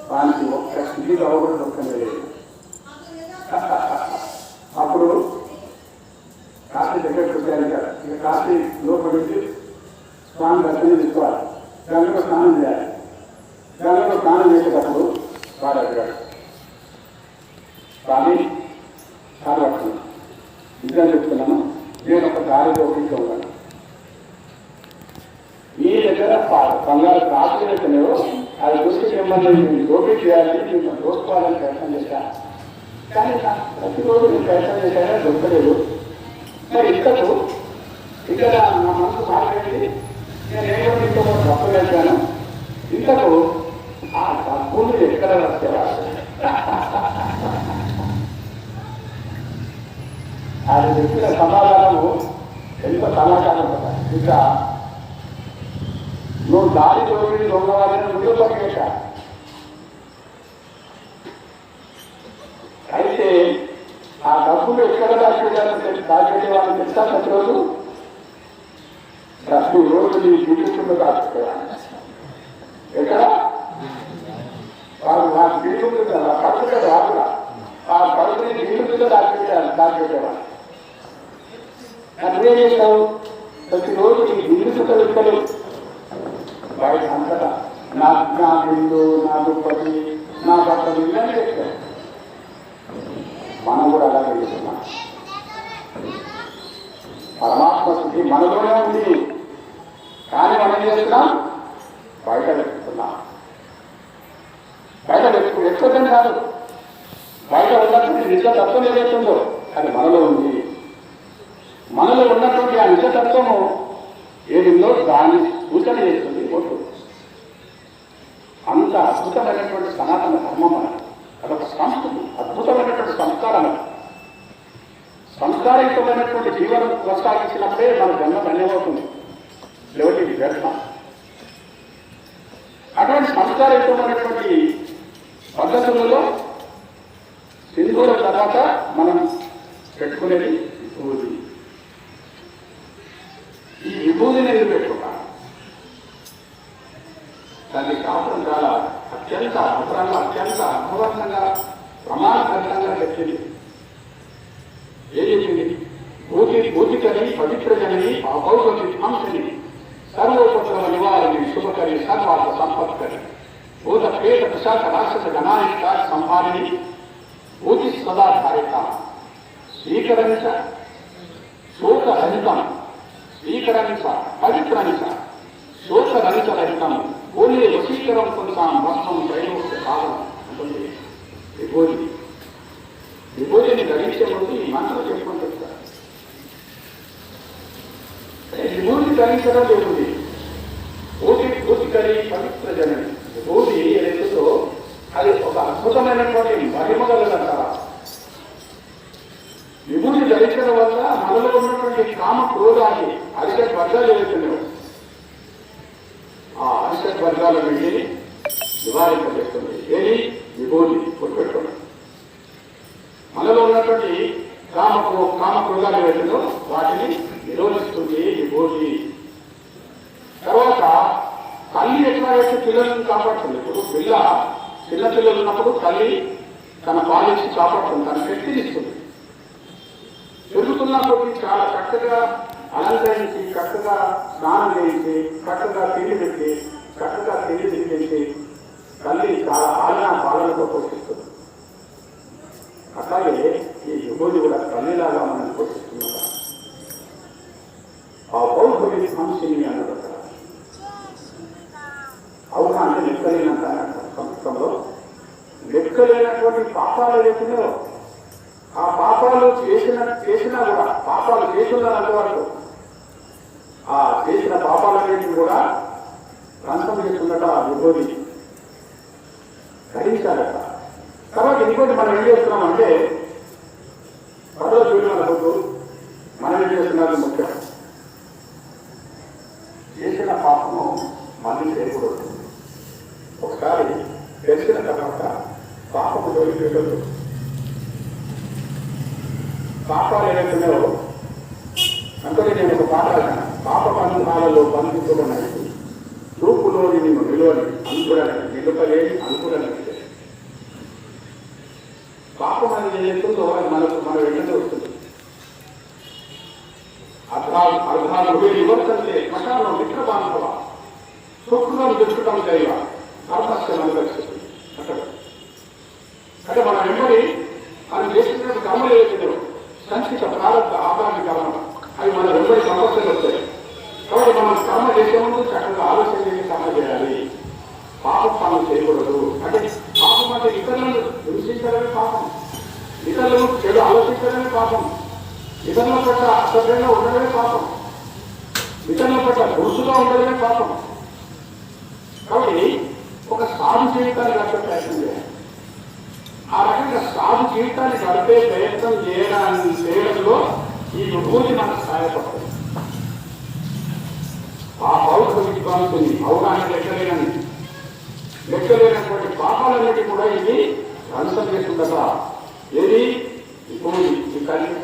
వానికి ఒక్క స్థితిలో అవడం ఒక్కలేదు. అప్పుడు కాశీ దగ్గరకు వచ్చారు కదా, ఇక కాశీ లోపలికి స్వామి దర్శనం తీసుకోవాలి, గంగలో స్నానం చేయాలి. గంగలో స్నానం చేసేటప్పుడు వాడు అడిగాడు, స్వామి కాబట్టి నిజం చెప్తున్నాను, నేను ఒక దారిలో ఒకటిగా ఉన్నాను, మీ దగ్గర బంగారు కాపులు అయితేనేవో అది దృష్టి మిమ్మల్ని దోపిడీ చేయాలని మిమ్మల్ని దోసుకోవాలని ప్రయత్నం చేశాను. కానీ ప్రతిరోజు నేను ప్రయత్నం చేశానో దొరకలేదు. మరి ఇంతకు ఇక్కడ నా మనసు మాట్లాడి నేను ఏమో ఇంట్లో డబ్బు వేశాను, ఇంతకు ఆ డబ్బులు ఎక్కడ వచ్చేవాడు? అది చెప్పిన సమాధానము ఎంత సమాచారం కదా. ఇంకా నువ్వు దారి దోపిడి దొంగవాళ్ళని ముందు పనిచేశా. అయితే ఆ డబ్బులు ఎక్కడ దాచిపెట్టేవాళ్ళని తెలుసా? ప్రతిరోజు ప్రతిరోజు నీ జీవితంలో దాచిపెట్టేవాళ్ళు. ఎక్కడ వాళ్ళు నాకు జీవితం కదా కడుపుగా రాకుండా ఆ కడుపుని జీవితంలో దాచిపెట్టేవాళ్ళు. నువ్వేం చేస్తావు? ప్రతిరోజు నీ జీవిత వ్యక్తులు బయట అంతటా నా ఇల్లు, నా దుప్పటి, నా బట్టలు ఇవన్నీ చేస్తాం. మనం కూడా అలాగే చేస్తున్నాం. పరమాత్మ స్థితి మనలోనే ఉంది, కానీ మనం చేస్తున్నాం బయట వెతుకుతున్నాం. బయట వెతుకుతుంది కాదు, బయట ఉన్నటువంటి నిజతత్వం ఏదైతుందో అది మనలో ఉంది. మనలో ఉన్నటువంటి ఆ నిజతత్వము ఏదిందో దాన్ని సూచన చేస్తుంది ఓటు. అంత అద్భుతమైనటువంటి సనాతన ధర్మం అన్నది, అదొక సంస్కృతి, అద్భుతమైనటువంటి సంస్కారం. సంస్కారయుతమైనటువంటి జీవనం కొనసాగించినప్పుడే మన జన్మ ధన్యమవుతుంది, లేవటి వ్యర్థం. అటువంటి సంస్కారయుతమైనటువంటి పద్ధతులలో సింధూరం తర్వాత మనం పెట్టుకునేది విభూతి. ఈ విభూతిని ఎందుకు పెట్టుకున్నాం? దాన్ని కాపురం చాలా అత్యంత అవసరంగా, అత్యంత అర్థవంతంగా, ప్రమాదకరంగా చెప్పింది. ఏం చెప్పింది? భూతికని పవిత్రజని అపౌషిని సర్వోపద్రవ నివారణి శుభకరి సర్వార్థ సంపత్కరి భూత పేద ప్రశాంత రాక్షస గణానిష్ట సంహారిణి భూతి సదాధారిత స్వీకరించ శోకరహితం, స్వీకరించ పవిత్రనిచ శోకరహితం ఓన్లీ వశీకరం కొంచెం మొత్తం ప్రయోగ కాలం ఉంటుంది. విభూతిని ధరించే ముందు ఈ మంత్రం చెప్పుకుంటారు. విభూతి ధరించడం లేదు. భూతికరి పవిత్ర జనని విభూతి ఏదైతుందో అది ఒక అద్భుతమైనటువంటి మహిమ కలగలంటారా. విభూతి ధరించడం వల్ల మనలో ఉన్నటువంటి కామ క్రోధాన్ని అరిషడ్ వర్గాలు ఏవైతున్నాయో ఆ అరిషడ్ వర్గాల నుండి నివారింపజేస్తుంది. ఏది? విభూతి గుర్తుపెట్టుకోండి. మనలో ఉన్నటువంటి కామ క్రోధాలు ఏవైతుందో వాటిని నిరోధిస్తుంది విభూతి. తర్వాత తల్లి ఎట్లాగైతే పిల్లలను కాపాడుతుంది. ఇప్పుడు చిన్న పిల్లలు ఉన్నప్పుడు తల్లి తన పాలించి కాపాడుతుంది, తన శక్తినిస్తుంది. పెరుగుతున్న కొద్ది చాలా చక్కగా అలంకరించి, చక్కగా స్నానం చేయించి, చక్కగా తిండి పెట్టి, చక్కగా తిండి తినిపించి తల్లి చాలా పాలనతో పోషిస్తుంది. అట్లాగే ఈ విభూతి కూడా తల్లిలాగా మనం పోషిస్తున్నదా. ఆ పౌరుని సంశని అన్నది అక్కడ అవునా అంటే లెక్కలేనంత సంస్కృతంలో లెక్కలేనటువంటి పాపాలు లేకుండా ఆ పాపాలు చేసినా కూడా పాపాలు చేస్తున్నారు వరకు ఆ చేసిన పాపాలన్నింటినీ కూడా ధ్వంసం చేస్తున్నట ఆ విభూతి గ్రహించాలట. తర్వాత ఇంకోటి మనం ఏం చేస్తున్నామంటే పదవ చూడు మనకు మనం ఏం చేస్తున్నది ముఖ్యం. చేసిన పాపము మళ్ళీ చేయకూడదు. ఒకసారి తెలిసిన తర్వాత పాపము జోలికి పాపాలు ఏదైతున్నాయో అంటే నేను ఒక పాట రాశాను. పాప బంధనాలలో బంధించుకున్నాయి చూపులోని నిన్ను నిలువని అనుకుడని నిలుపలేని అనుకుడని చేస్తుందో అది మన వెంటనే వస్తుంది. అర్ధాలు వివర్తంతే మఠాలను మిత్రబాంధవ సుఖం దుఃఖం చేయవ కర్మస్య అనుభవిస్తుంది. అంటే మన వెంబడి మనం చేసినటువంటి కర్మలు ఏదైతే సంచిత ప్రారంభ ఆదాయ కర్మ అవి మన వెంబడి సమస్యలు వస్తాయి. కాబట్టి మనం కర్మ చేసే ముందు చక్కగా ఆలోచన చేసి కర్మ చేయాలి. పాపం పనులు చేయకూడదు. అంటే పాపం అంటే ఇతరులను హింసించడమే పాపం, ఇతరులను చెడు ఆలోచించడమే పాపం, ఇతరుల పట్ల అసభ్యంగా ఉండడమే పాపం, ఇతరుల పట్ల దురుసుగా ఉండడమే పాపం. కాబట్టి ఒక సాధు జీవితాన్ని గడిపే ప్రయత్నం చేయాలి. ఆ రకంగా సాధు జీవితాన్ని గడిపే ప్రయత్నం చేయడంలో ఈ విభూతి మనకు సహాయపడుతుంది. ఆ పౌరుష విద్వాంసుని అవగాహన లెక్కలేనటువంటి పాపాలన్నిటి కూడా ఇది ధ్వంసం చేస్తుందట. ఏది ఇప్పుడు ఈ కలిసి